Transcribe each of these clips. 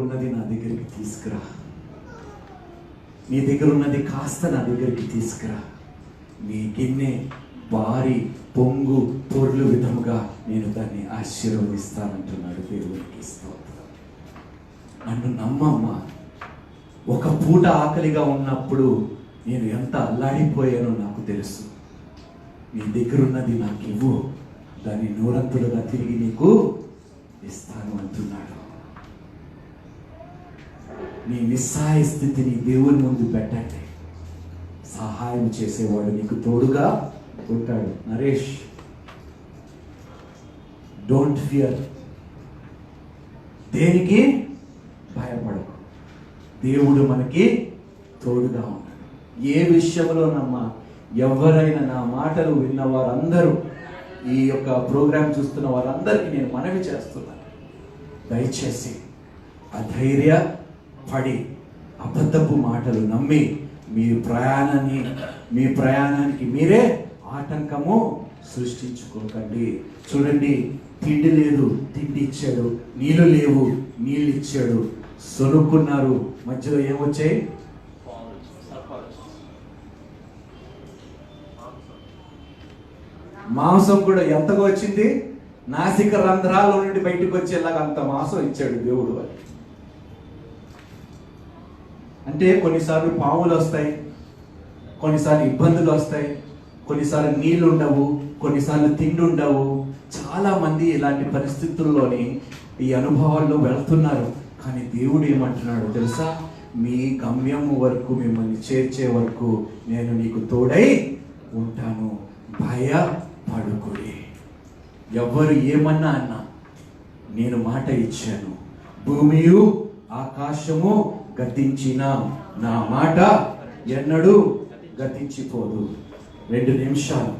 ఉన్నది నా దగ్గరికి తీసుకురా, నీ దగ్గర ఉన్నది కాస్త నా దగ్గరికి తీసుకురా, నీ గిన్నె భారీ పొంగు పొర్లు విధముగా నేను దాన్ని ఆశీర్వదిస్తానంటున్నాడు. దేవునికి స్తోత్రం. నన్ను నమ్మమ్మా. ఒక పూట ఆకలిగా ఉన్నప్పుడు నేను ఎంత అల్లాడిపోయానో నాకు తెలుసు. నీ దగ్గర ఉన్నది నాకు ఇవ్వు, దాన్ని నూరంతులుగా తిరిగి నీకు ఇస్తాను అంటున్నాడు. నీ నిస్సహాయ స్థితిని దేవుని ముందు పెట్టండి. సహాయం చేసేవాడు నీకు తోడుగా ఉంటాడు. Naresh, don't fear. దేనికి భయపడకు, దేవుడు మనకి తోడుగా ఉన్నాడు. ఏ విషయంలోనమ్మా ఎవరైనా నా మాటలు విన్న వారందరూ, ఈ యొక్క ప్రోగ్రాం చూస్తున్న వారందరికీ నేను మనవి చేస్తున్నాను, దయచేసి అధైర్య పడి అబద్ధపు మాటలు నమ్మి మీ ప్రయాణానికి మీరే ఆటంకము సృష్టించుకోకండి. చూడండి, తిండి లేదు, తిండి ఇచ్చాడు. నీళ్లు లేవు, నీళ్ళు ఇచ్చాడు. సొనుక్కున్నారు, మధ్యలో ఏమొచ్చాయి? మాంసం కూడా ఎంతగా వచ్చింది? నాసిక రంధ్రాల్లో నుండి బయటకు వచ్చేలాగా అంత మాంసం ఇచ్చాడు దేవుడు. అంటే కొన్నిసార్లు పాములు వస్తాయి, కొన్నిసార్లు ఇబ్బందులు వస్తాయి, కొన్నిసార్లు నీళ్లు ఉండవు, కొన్నిసార్లు తిండి ఉండవు. చాలా మంది ఇలాంటి పరిస్థితుల్లోని ఈ అనుభవాల్లో వెళ్తున్నారు. కానీ దేవుడు ఏమంటున్నాడు తెలుసా? మీ గమ్యం వరకు, మిమ్మల్ని చేర్చే వరకు నేను నీకు తోడై ఉంటాను, భయపడుకుడి. ఎవరు ఏమన్నా అన్నా నేను మాట ఇచ్చాను. భూమియు ఆకాశము గతించిన నా మాట ఎన్నడూ గతించిపోదు. 2 నిమిషాలు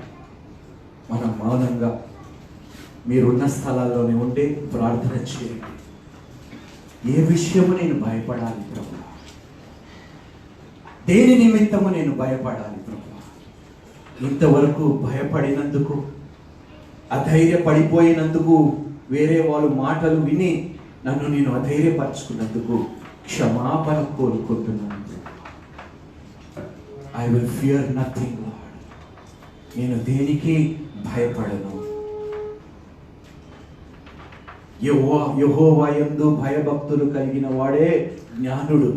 మనం మౌనంగా మీరున్న స్థలాల్లోనే ఉండి ప్రార్థన చేయండి. ఏ విషయము నేను భయపడాలి ప్రభు? దేని నిమిత్తము నేను భయపడాలి ప్రభు? ఇంతవరకు భయపడినందుకు, అధైర్యపడిపోయినందుకు, వేరే వాళ్ళు మాటలు విని నన్ను నేను అధైర్యపరచుకున్నందుకు క్షమాపణ కోరుకుంటున్నాను. I will fear nothing lord. నేను దేనికి భయపడను. యెహోవా యందు భయభక్తులు కలిగిన వాడే జ్ఞానుడు.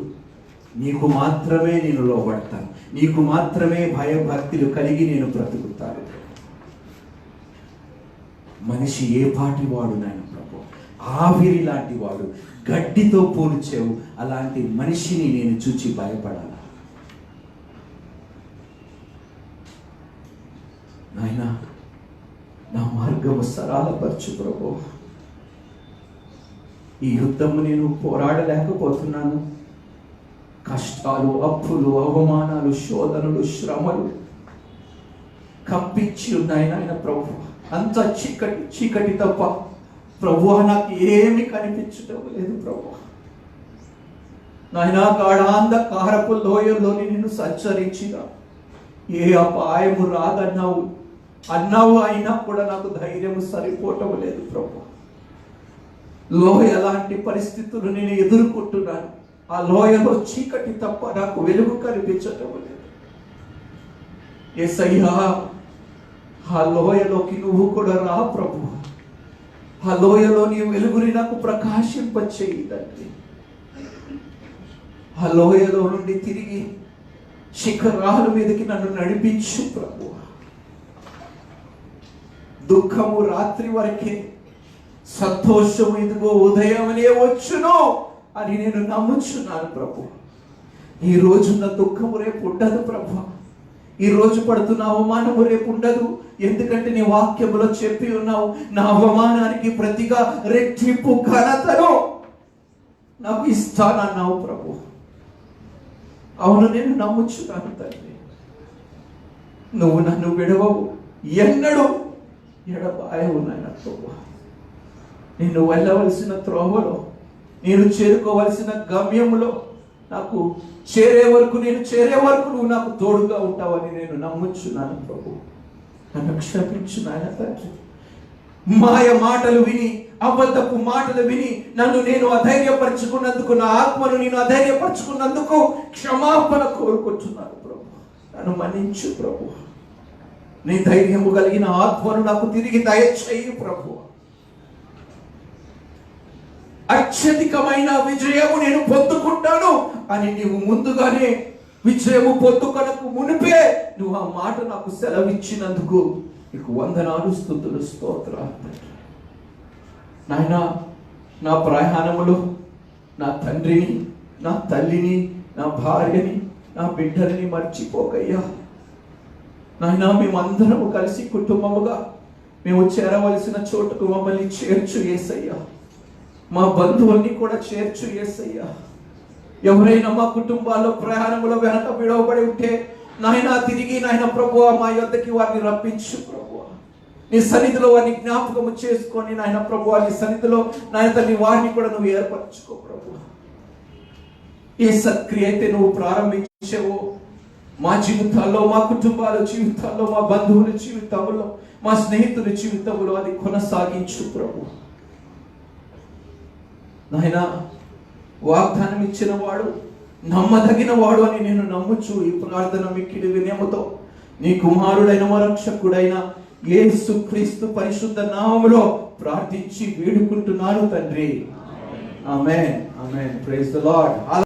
నీకు మాత్రమే నేను లోబడతాను, నీకు మాత్రమే భయభక్తులు కలిగి నేను బ్రతుకుతాను. మనిషి ఏ పాటి వాడు నాయన ప్రభు? ఆవిరి లాంటి వాడు, గడ్డితో పోల్చావు. అలాంటి మనిషిని నేను చూచి భయపడాలా? నాయనా, నా మార్గము సరళపరచు ప్రభు. ఈ యుద్ధము నేను పోరాడలేకపోతున్నాను. కష్టాలు, అప్పులు, అవమానాలు, శోధనలు, శ్రమలు కప్పించి ఉన్నాయి నాయన ప్రభు. అంత చీకటి తప్ప ప్రభు నాకు ఏమి కనిపించటం లేదు ప్రభు. నాయనా, గాఢాంధకారపు లోయలోని నిన్ను సంచరించిన ఏ అపాయము రాదన్నావు అయినా కూడా నాకు ధైర్యము సరిపోవటం లేదు ప్రభు. లోయ లాంటి పరిస్థితులు నేను ఎదుర్కొంటున్నాను. ఆ లోయలో చీకటి తప్ప నాకు వెలుగు కనిపించటం లేదు. యేసయ్యా, ఆ లోయలోకి నువ్వు కూడా రా ప్రభు. ఆ లోయలో నీ వెలుగుని నాకు ప్రకాశింపచేయి తండ్రి. ఆ లోయలో నుండి తిరిగి శిఖరాల మీదకి నన్ను నడిపించు ప్రభు. దుఃఖము రాత్రి వరకే, సంతోషము ఇదిగో ఉదయమనే వచ్చును అని నేను నమ్ముచున్నాను ప్రభు. ఈ రోజున్న దుఃఖము రేపు ఉండదు ప్రభు. ఈ రోజు పడుతున్న అవమానము రేపు ఉండదు. ఎందుకంటే నీ వాక్యములో చెప్పి ఉన్నావు, నా అవమానానికి ప్రతిగా రెట్టింపు ఘనతను నాకు ఇస్తానన్నావు ప్రభు. అవును, నేను నమ్ముచున్నాను తండ్రి. నువ్వు నన్ను విడవవు, ఎన్నడూ ఎడబాయవు నాయన ప్రభు. నేను వెళ్ళవలసిన త్రోవలో, నేను చేరుకోవలసిన గమ్యములో నాకు చేరే వరకు నువ్వు నాకు తోడుగా ఉంటావని నేను నమ్ముచున్నాను ప్రభు. నన్ను క్షమించు నాయన తండ్రి. మాయ మాటలు విని అబద్ధపు మాటలు విని నన్ను నేను అధైర్యపరచుకున్నందుకు, నా ఆత్మను నేను అధైర్యపరచుకున్నందుకు క్షమాపణ కోరుకుంటున్నాను ప్రభు. నన్ను మన్నించు ప్రభు. నీ ధైర్యము కలిగిన ఆత్మను నాకు తిరిగి దయచేయి ప్రభు. అత్యధికమైన విజయము నేను పొందుకుంటాను అని నీవు ముందుగానే విజయము పొందుకొనకు మునిపే నువ్వు ఆ మాట నాకు సెలవిచ్చినందుకు నీకు వందనాలు, స్తుతులు, స్తోత్రాలు. నాయన, నా ప్రయాణములో నా తండ్రిని, నా తల్లిని, నా భార్యని, నా బిడ్డలని మర్చిపోకయ్యా. నాయన, మేమందరము కలిసి కుటుంబముగా మేము చేరవలసిన చోటుకు మమ్మల్ని చేర్చు యేసయ్యా. మా బంధువుల్ని కూడా చేర్చు యేసయ్యా. ఎవరైనా మా కుటుంబాల్లో ప్రయాణంలో వెనక విడవబడి ఉంటే నాయన తిరిగి నాయన ప్రభువా మా యొద్దకి వారిని రప్పించు ప్రభువా. నీ సన్నిధిలో వారిని జ్ఞాపకము చేసుకొని నాయన ప్రభువా, నీ సన్నిధిలో నాయన తల్లి వారిని కూడా నువ్వు ఏర్పరచుకో ప్రభువా. ఏ సత్క్రియ అయితే నువ్వు ప్రారంభించావో మా జీవితాల్లో, మా కుటుంబాల జీవితాల్లో, మా బంధువుల జీవితంలో, మా స్నేహితుల జీవితంలో అది కొనసాగించు ప్రభు. నాయనా, వాగ్దానం ఇచ్చిన వాడు నమ్మదగిన వాడు అని నేను నమ్ముచు ఈ ప్రార్థన మిక్కిలి వినయముతో నీ కుమారుడైన మా రక్షకుడైన యేసుక్రీస్తు పరిశుద్ధ నామములో ప్రార్థించి వేడుకుంటున్నాను తండ్రి. Amen. Amen. Praise the lord.